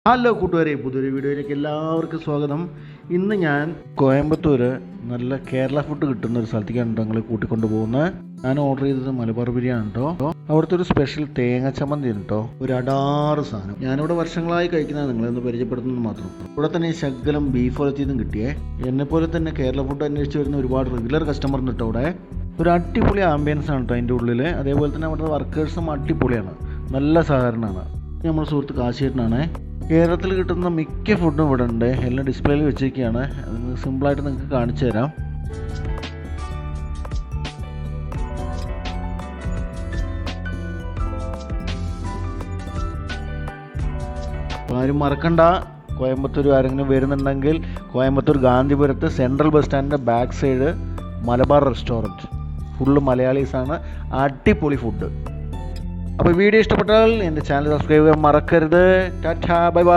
Hello കൂട്ടുകാരെ, പുതിയൊരു വീഡിയോയിലേക്ക് എല്ലാവർക്കും സ്വാഗതം. ഇന്ന് ഞാൻ കോയമ്പത്തൂർ നല്ല കേരള ഫുഡ് കിട്ടുന്ന ഒരു സ്ഥലത്തേക്കാണ് നിങ്ങളെ കൂട്ടിക്കൊണ്ട് പോകുന്നത്. ഞാൻ ഓർഡർ ചെയ്തത് മലബാർ ബിരിയാണി കേട്ടോ. അവിടുത്തെ ഒരു സ്പെഷ്യൽ തേങ്ങ ചമ്മന്തി കേട്ടോ, ഒരു അടാറ് സാധനം. ഞാനിവിടെ വർഷങ്ങളായി കഴിക്കുന്നത് നിങ്ങളെന്ന് പരിചയപ്പെടുത്തുന്നത് മാത്രം. ഇവിടെ തന്നെ ശകലം ബീഫ് ഒലത്തിയതും കിട്ടിയേ. എന്നെപ്പോലെ തന്നെ കേരള ഫുഡ് അന്വേഷിച്ച് വരുന്ന ഒരുപാട് റെഗുലർ കസ്റ്റമറിന് കേട്ടോ. അവിടെ ഒരു അടിപൊളി ആംബിയൻസ് ആണ് കേട്ടോ അതിൻ്റെ ഉള്ളിൽ. അതേപോലെ തന്നെ അവിടുത്തെ വർക്കേഴ്സും അടിപൊളിയാണ്, നല്ല സഹകരണമാണ്. നമ്മുടെ സുഹൃത്ത് കാശിയേട്ടനാണ്. കേരളത്തിൽ കിട്ടുന്ന മിക്ക ഫുഡും ഇവിടെ ഉണ്ട്, എല്ലാം ഡിസ്പ്ലേയിൽ വെച്ചിരിക്കുകയാണ്. അത് സിമ്പിളായിട്ട് നിങ്ങൾക്ക് കാണിച്ചു തരാം. അപ്പോൾ ആരും മറക്കണ്ട, കോയമ്പത്തൂർ ആരെങ്കിലും വരുന്നുണ്ടെങ്കിൽ കോയമ്പത്തൂർ ഗാന്ധിപുരത്ത് സെൻട്രൽ ബസ് സ്റ്റാൻഡിൻ്റെ back side Malabar restaurant. Full മലയാളീസാണ്, അടിപൊളി ഫുഡ്. അപ്പോൾ വീഡിയോ ഇഷ്ടപ്പെട്ടാൽ എൻ്റെ ചാനൽ സബ്സ്ക്രൈബ് ചെയ്യാൻ മറക്കരുത്. Tata, bye bye.